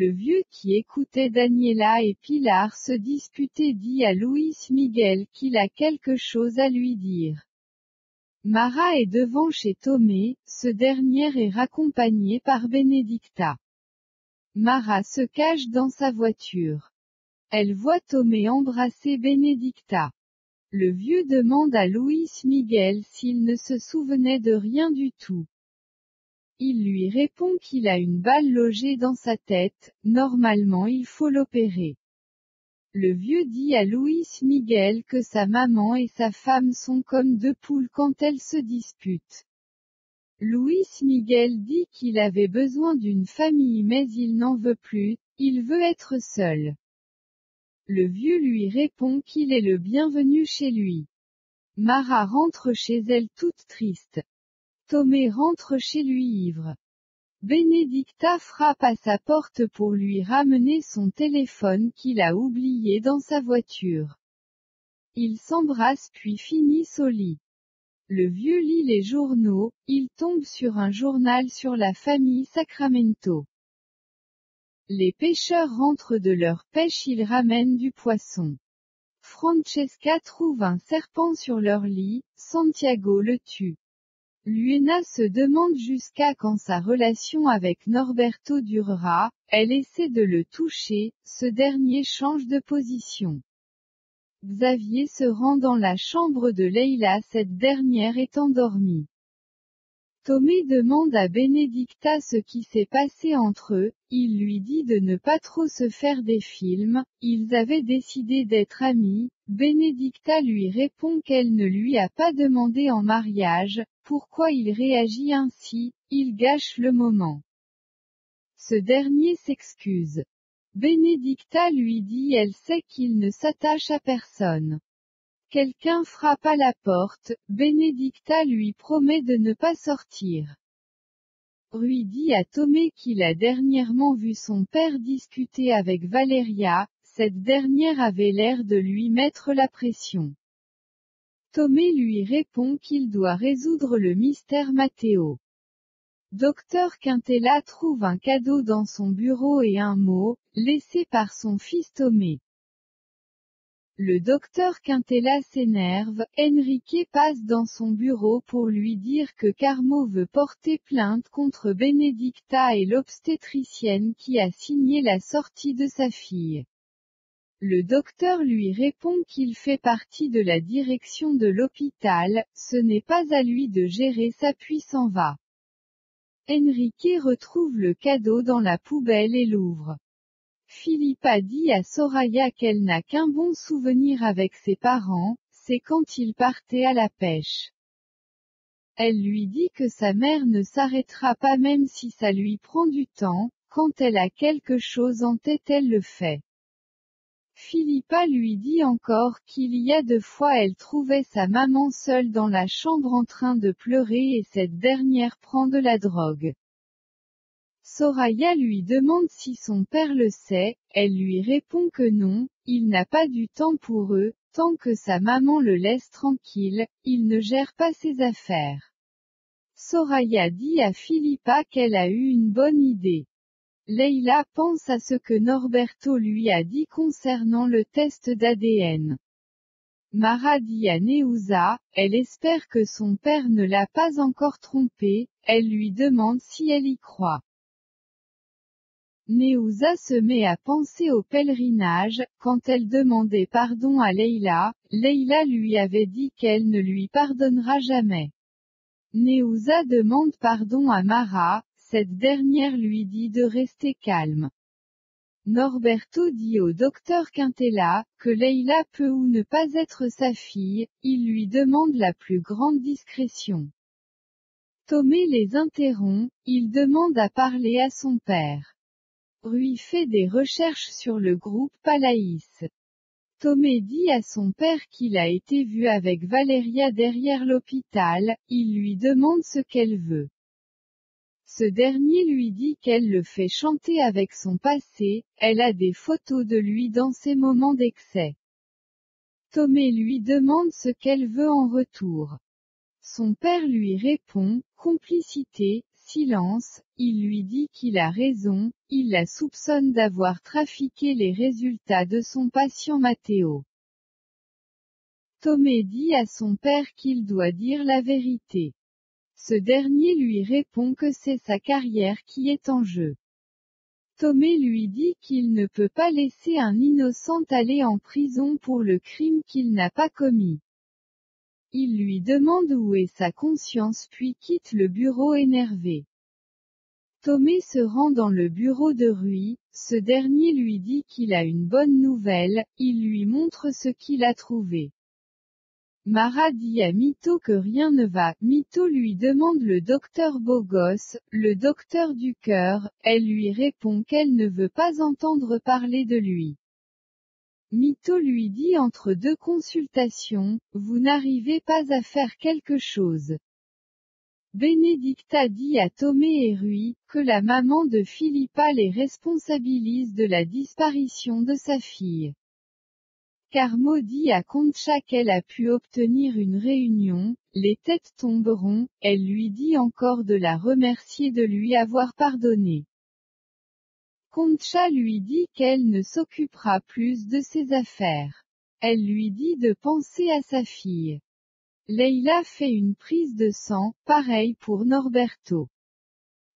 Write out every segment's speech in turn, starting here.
Le vieux qui écoutait Daniela et Pilar se disputer dit à Luis Miguel qu'il a quelque chose à lui dire. Mara est devant chez Tomé, ce dernier est raccompagné par Benedicta. Mara se cache dans sa voiture. Elle voit Tomé embrasser Benedicta. Le vieux demande à Luis Miguel s'il ne se souvenait de rien du tout. Il lui répond qu'il a une balle logée dans sa tête, normalement il faut l'opérer. Le vieux dit à Luis Miguel que sa maman et sa femme sont comme deux poules quand elles se disputent. Luis Miguel dit qu'il avait besoin d'une famille mais il n'en veut plus, il veut être seul. Le vieux lui répond qu'il est le bienvenu chez lui. Mara rentre chez elle toute triste. Tomé rentre chez lui ivre. Benedicta frappe à sa porte pour lui ramener son téléphone qu'il a oublié dans sa voiture. Ils s'embrassent puis finissent au lit. Le vieux lit les journaux, il tombe sur un journal sur la famille Sacramento. Les pêcheurs rentrent de leur pêche, ils ramènent du poisson. Francesca trouve un serpent sur leur lit, Santiago le tue. Luena se demande jusqu'à quand sa relation avec Norberto durera, elle essaie de le toucher, ce dernier change de position. Xavier se rend dans la chambre de Leila, cette dernière est endormie. Tomé demande à Benedicta ce qui s'est passé entre eux, il lui dit de ne pas trop se faire des films, ils avaient décidé d'être amis, Benedicta lui répond qu'elle ne lui a pas demandé en mariage, pourquoi il réagit ainsi, il gâche le moment. Ce dernier s'excuse. Benedicta lui dit elle sait qu'il ne s'attache à personne. Quelqu'un frappe à la porte, Benedicta lui promet de ne pas sortir. Rui dit à Tomé qu'il a dernièrement vu son père discuter avec Valeria, cette dernière avait l'air de lui mettre la pression. Tomé lui répond qu'il doit résoudre le mystère Matteo. Dr Quintella trouve un cadeau dans son bureau et un mot, laissé par son fils Tomé. Le docteur Quintella s'énerve, Enrique passe dans son bureau pour lui dire que Carmo veut porter plainte contre Benedicta et l'obstétricienne qui a signé la sortie de sa fille. Le docteur lui répond qu'il fait partie de la direction de l'hôpital, ce n'est pas à lui de gérer ça puis s'en va. Enrique retrouve le cadeau dans la poubelle et l'ouvre. Philippa dit à Soraya qu'elle n'a qu'un bon souvenir avec ses parents, c'est quand ils partaient à la pêche. Elle lui dit que sa mère ne s'arrêtera pas même si ça lui prend du temps, quand elle a quelque chose en tête elle le fait. Philippa lui dit encore qu'il y a 2 fois elle trouvait sa maman seule dans la chambre en train de pleurer et cette dernière prend de la drogue. Soraya lui demande si son père le sait, elle lui répond que non, il n'a pas du temps pour eux, tant que sa maman le laisse tranquille, il ne gère pas ses affaires. Soraya dit à Philippa qu'elle a eu une bonne idée. Leila pense à ce que Norberto lui a dit concernant le test d'ADN. Mara dit à Neuza, elle espère que son père ne l'a pas encore trompée, elle lui demande si elle y croit. Neuza se met à penser au pèlerinage, quand elle demandait pardon à Leila, Leila lui avait dit qu'elle ne lui pardonnera jamais. Neuza demande pardon à Mara, cette dernière lui dit de rester calme. Norberto dit au docteur Quintella, que Leila peut ou ne pas être sa fille, il lui demande la plus grande discrétion. Tomé les interrompt, il demande à parler à son père. Rui fait des recherches sur le groupe Palaïs. Tomé dit à son père qu'il a été vu avec Valeria derrière l'hôpital, il lui demande ce qu'elle veut. Ce dernier lui dit qu'elle le fait chanter avec son passé, elle a des photos de lui dans ses moments d'excès. Tomé lui demande ce qu'elle veut en retour. Son père lui répond, complicité, silence, il lui dit qu'il a raison, il la soupçonne d'avoir trafiqué les résultats de son patient Matteo. Tomé dit à son père qu'il doit dire la vérité. Ce dernier lui répond que c'est sa carrière qui est en jeu. Tomé lui dit qu'il ne peut pas laisser un innocent aller en prison pour le crime qu'il n'a pas commis. Il lui demande où est sa conscience puis quitte le bureau énervé. Tomé se rend dans le bureau de Rui, ce dernier lui dit qu'il a une bonne nouvelle, il lui montre ce qu'il a trouvé. Mara dit à Mito que rien ne va, Mito lui demande le docteur Bogos, le docteur du cœur, elle lui répond qu'elle ne veut pas entendre parler de lui. Mito lui dit entre deux consultations, vous n'arrivez pas à faire quelque chose. Benedicta dit à Tomé et Rui, que la maman de Philippa les responsabilise de la disparition de sa fille. Carmo dit à Concha qu'elle a pu obtenir une réunion, les têtes tomberont, elle lui dit encore de la remercier de lui avoir pardonné. Concha lui dit qu'elle ne s'occupera plus de ses affaires. Elle lui dit de penser à sa fille. Leila fait une prise de sang, pareil pour Norberto.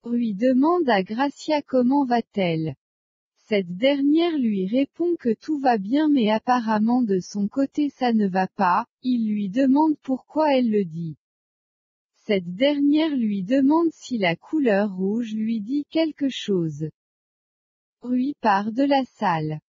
Rui demande à Gracia comment va-t-elle. Cette dernière lui répond que tout va bien mais apparemment de son côté ça ne va pas, il lui demande pourquoi elle le dit. Cette dernière lui demande si la couleur rouge lui dit quelque chose. Rui part de la salle.